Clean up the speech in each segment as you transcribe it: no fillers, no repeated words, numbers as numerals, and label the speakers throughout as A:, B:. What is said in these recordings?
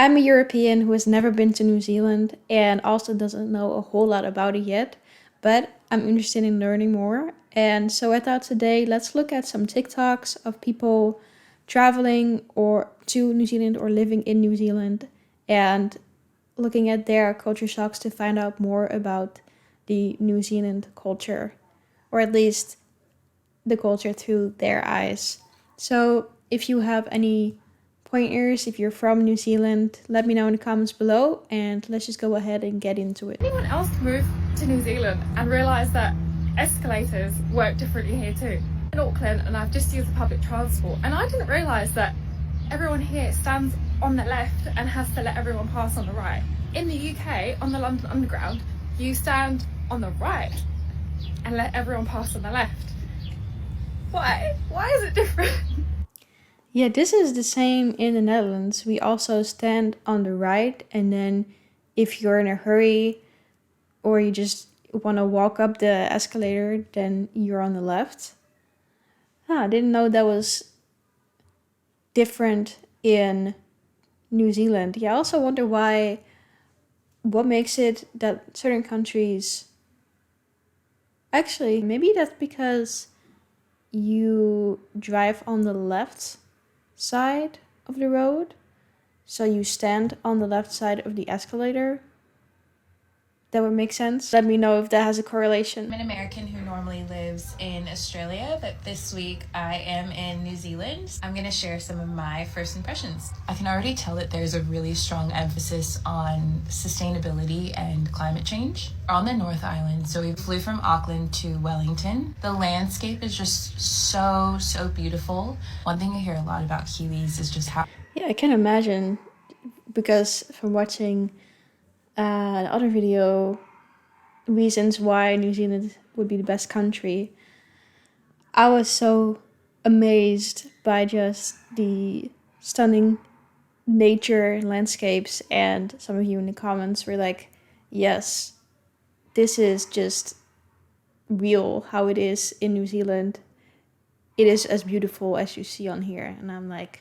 A: I'm a European who has never been to New Zealand and also doesn't know a whole lot about it yet, but I'm interested in learning more. And so I thought today let's look at some TikToks of people traveling or to New Zealand or living in New Zealand and looking at their culture shocks to find out more about the New Zealand culture, or at least the culture through their eyes. So if you have any pointers, if you're from New Zealand, let me know in the comments below and let's just go ahead and get into it.
B: Anyone else move to New Zealand and realise that escalators work differently here too? In Auckland, and I've just used the public transport, and I didn't realise that everyone here stands on the left and has to let everyone pass on the right. In the UK, on the London Underground, you stand on the right and let everyone pass on the left. Why? Why is it different?
A: Yeah, this is the same in the Netherlands. We also stand on the right, and then if you're in a hurry or you just want to walk up the escalator, then you're on the left. I didn't know that was different in New Zealand. Yeah, I also wonder what makes it that certain countries, actually, maybe that's because you drive on the left side of the road, so you stand on the left side of the escalator. That would make sense. Let me know if that has a correlation.
C: I'm an American who normally lives in Australia, but this week I am in New Zealand. I'm going to share some of my first impressions. I can already tell that there's a really strong emphasis on sustainability and climate change. We're on the North Island, so we flew from Auckland to Wellington. The landscape is just so beautiful. One thing I hear a lot about Kiwis is just how...
A: Yeah, I can imagine, because from watching the other video, reasons why New Zealand would be the best country, I was so amazed by just the stunning nature landscapes, and some of you in the comments were like, yes, this is just real how it is in New Zealand. It is as beautiful as you see on here. And I'm like,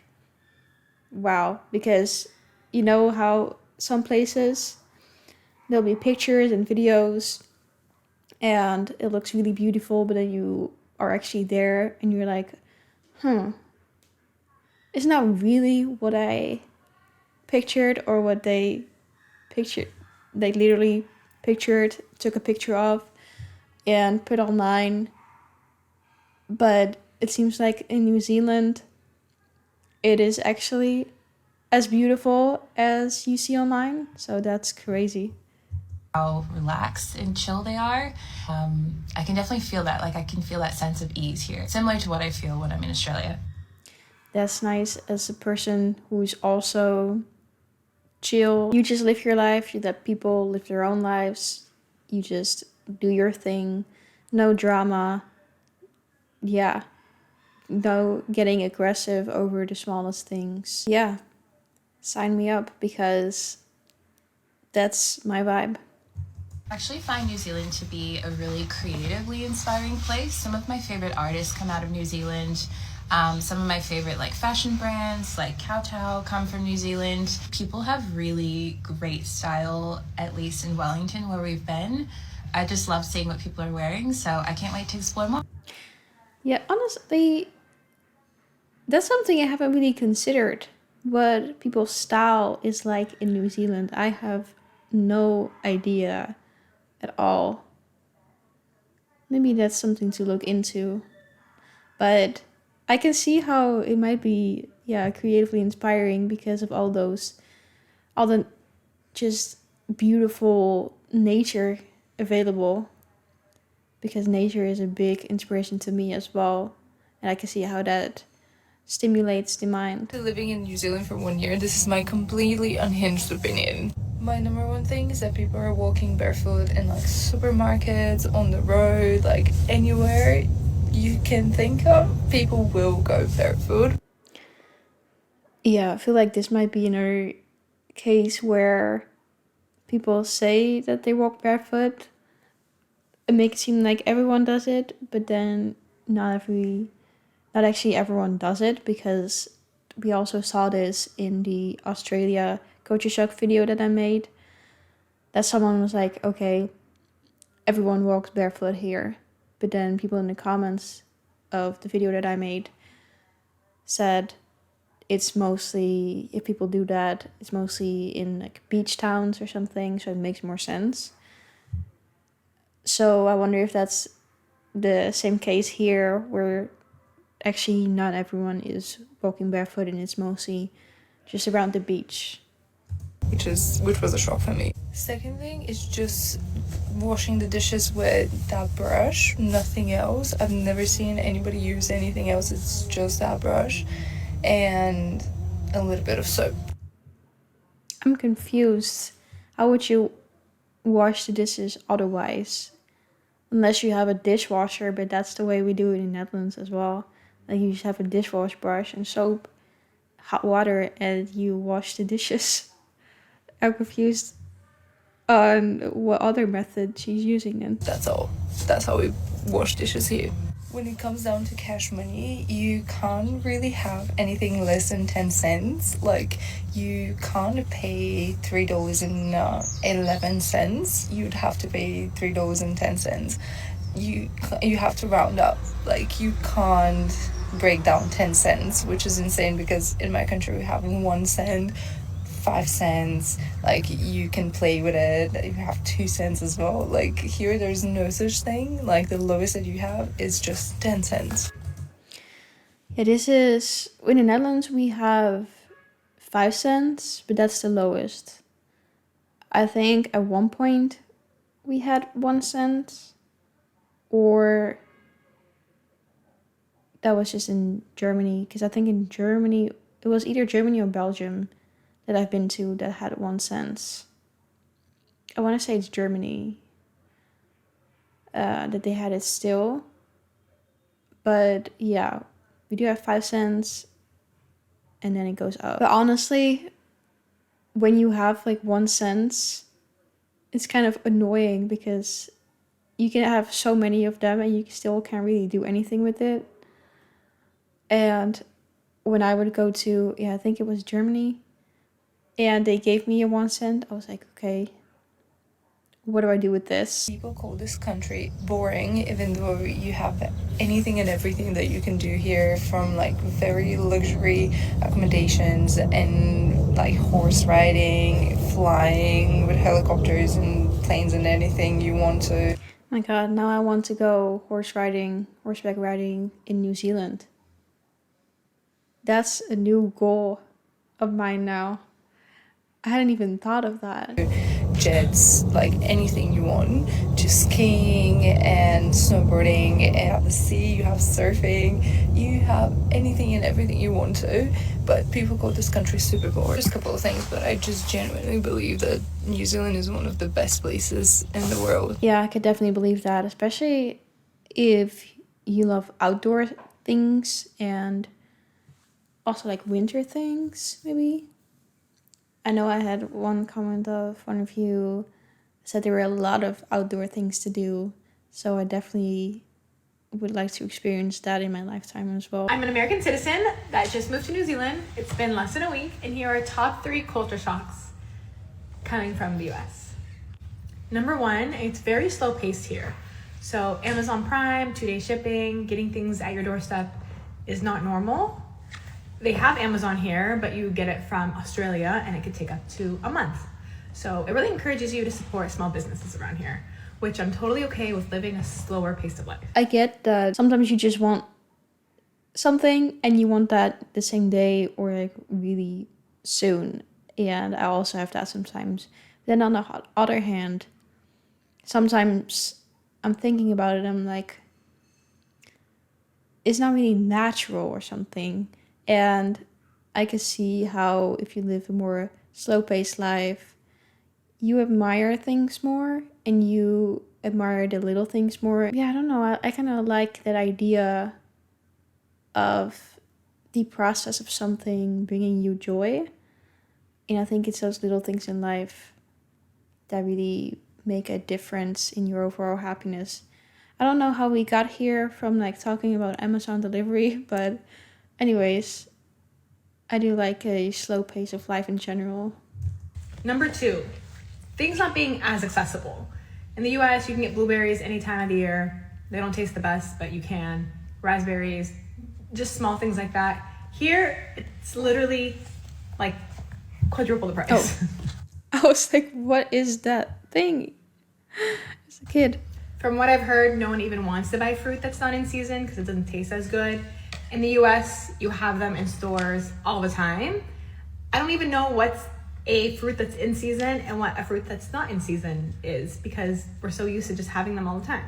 A: wow, because you know how some places there'll be pictures and videos and it looks really beautiful, but then you are actually there and you're like, it's not really what I pictured, or what they pictured, they literally pictured, took a picture of and put online. But it seems like in New Zealand it is actually as beautiful as you see online, so that's crazy.
C: How relaxed and chill they are. I can definitely feel that. Like, I can feel that sense of ease here, similar to what I feel when I'm in Australia.
A: That's nice. As a person who's also chill, you just live your life, you let people live their own lives, you just do your thing, no drama. Yeah, no getting aggressive over the smallest things. Yeah, sign me up, because that's my vibe.
C: I actually find New Zealand to be a really creatively inspiring place. Some of my favorite artists come out of New Zealand. Some of my favorite fashion brands like Kowtow come from New Zealand. People have really great style, at least in Wellington where we've been. I just love seeing what people are wearing, so I can't wait to explore more.
A: Yeah, honestly, that's something I haven't really considered, what people's style is like in New Zealand. I have no idea at all. Maybe that's something to look into. But I can see how it might be, yeah, creatively inspiring because of all the just beautiful nature available. Because nature is a big inspiration to me as well. And I can see how that stimulates the mind.
D: Living in New Zealand for 1 year, this is my completely unhinged opinion. My number one thing is that people are walking barefoot in supermarkets, on the road, anywhere you can think of, people will go barefoot.
A: Yeah, I feel like this might be another case where people say that they walk barefoot and make it seem like everyone does it, but then not actually everyone does it, because we also saw this in the Australia Gochu Shock video that I made, that someone was like, okay, everyone walks barefoot here. But then people in the comments of the video that I made said it's mostly, if people do that, it's mostly in like beach towns or something, so it makes more sense. So I wonder if that's the same case here, where actually not everyone is walking barefoot and it's mostly just around the beach.
D: Which was a shock for me. Second thing is just washing the dishes with that brush, nothing else. I've never seen anybody use anything else. It's just that brush and a little bit of soap.
A: I'm confused. How would you wash the dishes otherwise? Unless you have a dishwasher, but that's the way we do it in the Netherlands as well. Like you just have a dishwash brush and soap, hot water, and you wash the dishes. I'm confused on what other method she's using then.
D: That's all. That's how we wash dishes here. When it comes down to cash money, you can't really have anything less than 10 cents. Like, you can't pay $3.11. You'd have to pay $3.10. You have to round up. Like, you can't break down 10 cents, which is insane because in my country we have 1 cent, 5 cents, like you can play with it. You have 2 cents as well. Like here there's no such thing. Like the lowest that you have is just 10 cents.
A: Yeah, this is, in the Netherlands we have 5 cents, but that's the lowest. I think at one point we had 1 cent, or that was just in Germany, because I think in Germany, it was either Germany or Belgium that I've been to that had 1 cent. I want to say it's Germany that they had it still. But yeah, we do have 5 cents and then it goes up. But honestly, when you have like 1 cent, it's kind of annoying because you can have so many of them and you still can't really do anything with it. And when I would go to, I think it was Germany, and they gave me a 1 cent, I was like, okay, what do I do with this?
D: People call this country boring, even though you have anything and everything that you can do here, from like very luxury accommodations and like horse riding, flying with helicopters and planes and anything you want to.
A: My God, now I want to go horseback riding in New Zealand. That's a new goal of mine now. I hadn't even thought of that.
D: Jets, like anything you want. Just skiing and snowboarding, and at the sea you have surfing, you have anything and everything you want to. But people call this country super boring. Just a couple of things, but I just genuinely believe that New Zealand is one of the best places in the world.
A: Yeah, I could definitely believe that, especially if you love outdoor things and also like winter things, maybe. I know I had one comment of one of you said there were a lot of outdoor things to do, so I definitely would like to experience that in my lifetime as well.
B: I'm an American citizen that just moved to New Zealand. It's been less than a week, and here are top 3 culture shocks coming from the US. Number 1, it's very slow paced here. So Amazon Prime, 2-day shipping, getting things at your doorstep is not normal. They have Amazon here, but you get it from Australia and it could take up to a month. So it really encourages you to support small businesses around here, which I'm totally okay with, living a slower pace of life.
A: I get that sometimes you just want something and you want that the same day or like really soon. And I also have that sometimes. Then on the other hand, sometimes I'm thinking about it, I'm like, it's not really natural or something. And I can see how if you live a more slow-paced life, you admire things more and you admire the little things more. Yeah, I don't know. I kind of like that idea of the process of something bringing you joy. And I think it's those little things in life that really make a difference in your overall happiness. I don't know how we got here from like talking about Amazon delivery, but anyways, I do like a slow pace of life in general.
E: Number 2, things not being as accessible. In the US, you can get blueberries any time of the year. They don't taste the best, but you can. Raspberries, just small things like that. Here, it's literally like quadruple the price.
A: Oh. I was like, what is that thing? As a kid.
E: From what I've heard, no one even wants to buy fruit that's not in season because it doesn't taste as good. In the US, you have them in stores all the time. I don't even know what's a fruit that's in season and what a fruit that's not in season is because we're so used to just having them all the time.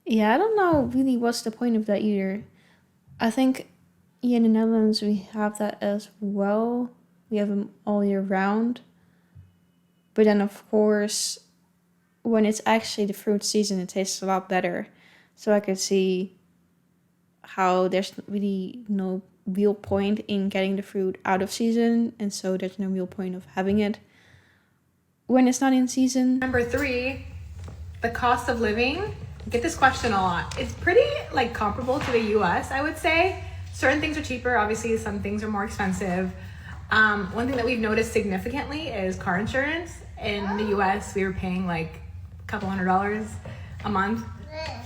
A: Yeah, I don't know really what's the point of that either. I think here in the Netherlands we have that as well. We have them all year round. But then of course, when it's actually the fruit season, it tastes a lot better. So I could see how there's really no real point in getting the fruit out of season, and so there's no real point of having it when it's not in season.
E: Number 3, the cost of living. I get this question a lot. It's pretty like comparable to the US, I would say. Certain things are cheaper, obviously some things are more expensive. One thing that we've noticed significantly is car insurance. In the US, we were paying like a couple $100 a month.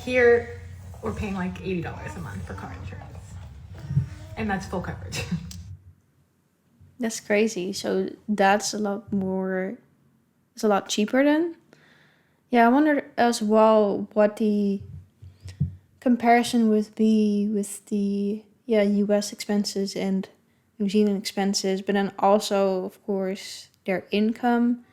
E: Here, we're paying like $80 a month for car insurance. And that's full coverage.
A: That's crazy. So that's a lot more, it's a lot cheaper then. Yeah, I wonder as well what the comparison would be with the US expenses and New Zealand expenses, but then also, of course, their income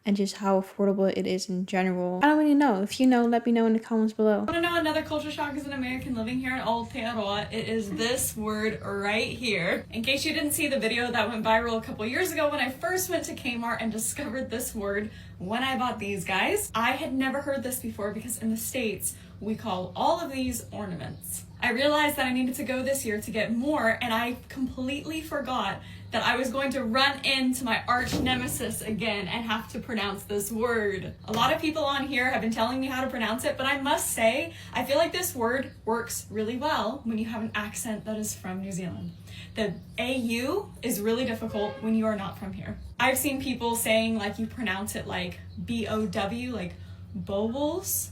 A: and just how affordable it is in general. I don't really know. If you know, let me know in the comments below.
F: Want to know another culture shock as an American living here in Aotearoa? It is this word right here. In case you didn't see the video that went viral a couple years ago when I first went to Kmart and discovered this word when I bought these guys, I had never heard this before because in the States, we call all of these ornaments. I realized that I needed to go this year to get more, and I completely forgot that I was going to run into my arch nemesis again and have to pronounce this word. A lot of people on here have been telling me how to pronounce it, but I must say, I feel like this word works really well when you have an accent that is from New Zealand. The AU is really difficult when you are not from here. I've seen people saying like you pronounce it like B-O-W, like bobbles.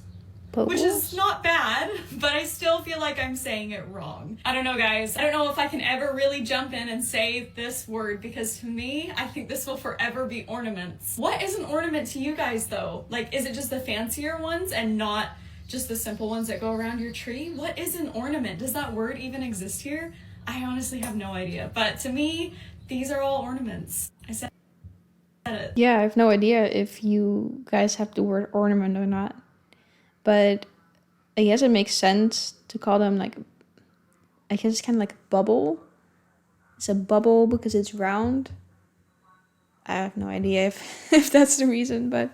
F: Which is not bad, but I still feel like I'm saying it wrong. I don't know, guys. I don't know if I can ever really jump in and say this word because to me, I think this will forever be ornaments. What is an ornament to you guys though? Like, is it just the fancier ones and not just the simple ones that go around your tree? What is an ornament? Does that word even exist here? I honestly have no idea. But to me, these are all ornaments. I said it.
A: Yeah, I have no idea if you guys have the word ornament or not. But I guess it makes sense to call them like, I guess it's kind of like a bubble. It's a bubble because it's round. I have no idea if that's the reason, but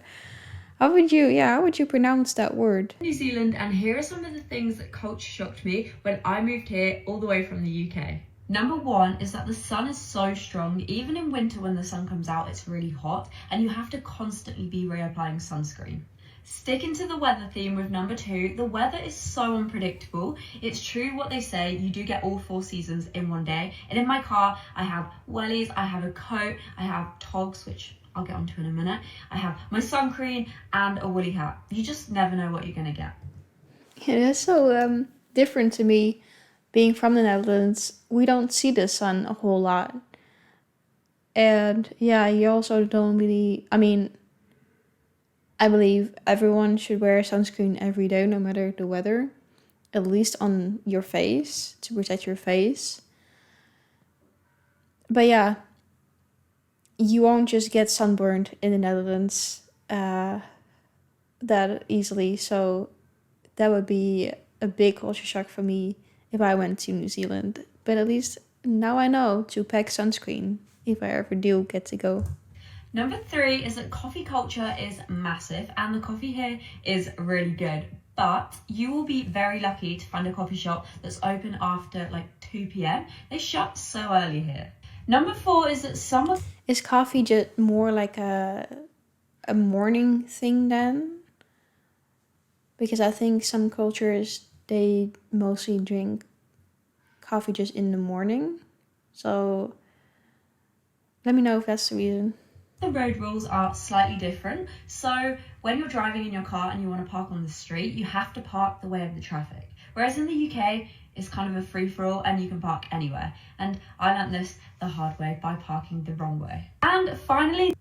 A: how would you pronounce that word?
G: New Zealand, and here are some of the things that culture shocked me when I moved here all the way from the UK. Number 1 is that the sun is so strong, even in winter when the sun comes out, it's really hot, and you have to constantly be reapplying sunscreen. Sticking to the weather theme with number 2, the weather is so unpredictable. It's true what they say, you do get all 4 seasons in one day. And in my car, I have wellies, I have a coat, I have togs, which I'll get onto in a minute. I have my sun cream and a woolly hat. You just never know what you're gonna get.
A: Yeah, that's so different to me. Being from the Netherlands, we don't see the sun a whole lot. And yeah, you also don't really, I believe everyone should wear sunscreen every day, no matter the weather. At least on your face, to protect your face. But yeah, you won't just get sunburned in the Netherlands that easily. So that would be a big culture shock for me if I went to New Zealand. But at least now I know to pack sunscreen if I ever do get to go.
G: Number 3 is that coffee culture is massive and the coffee here is really good. But you will be very lucky to find a coffee shop that's open after like 2 p.m. They shut so early here. Number 4 is that
A: Is coffee just more like a morning thing then? Because I think some cultures, they mostly drink coffee just in the morning. So let me know if that's the reason.
G: The road rules are slightly different. So when you're driving in your car and you want to park on the street, you have to park the way of the traffic. Whereas in the UK, it's kind of a free-for-all and you can park anywhere. And I learned this the hard way by parking the wrong way. And finally...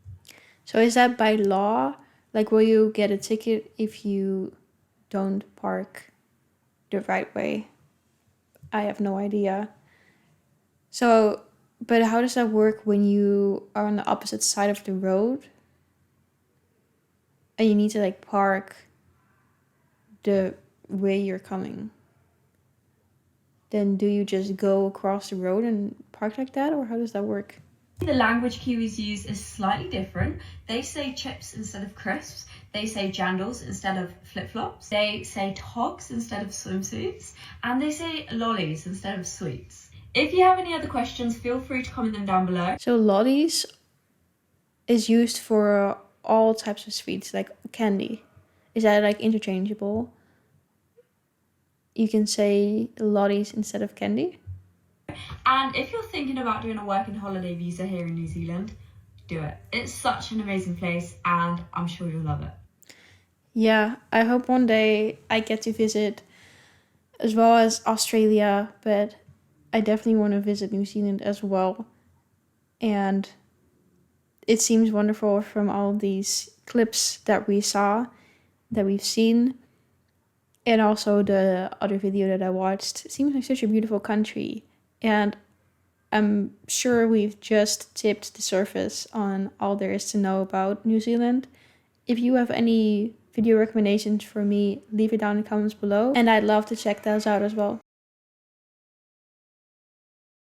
A: So is that by law? Like, will you get a ticket if you don't park the right way? I have no idea. So, but how does that work when you are on the opposite side of the road? And you need to like park the way you're coming? Then do you just go across the road and park like that? Or how does that work?
G: The language Kiwis use is slightly different. They say chips instead of crisps. They say jandals instead of flip-flops. They say togs instead of swimsuits. And they say lollies instead of sweets. If you have any other questions, feel free to comment them down below.
A: So lollies is used for all types of sweets, like candy. Is that like interchangeable? You can say lollies instead of candy?
G: And if you're thinking about doing a working holiday visa here in New Zealand, do it. It's such an amazing place and I'm sure you'll love it.
A: Yeah, I hope one day I get to visit as well as Australia, but I definitely want to visit New Zealand as well. And it seems wonderful from all these clips that we've seen. And also the other video that I watched. It seems like such a beautiful country. And I'm sure we've just tipped the surface on all there is to know about New Zealand. If you have any video recommendations for me, leave it down in the comments below. And I'd love to check those out as well.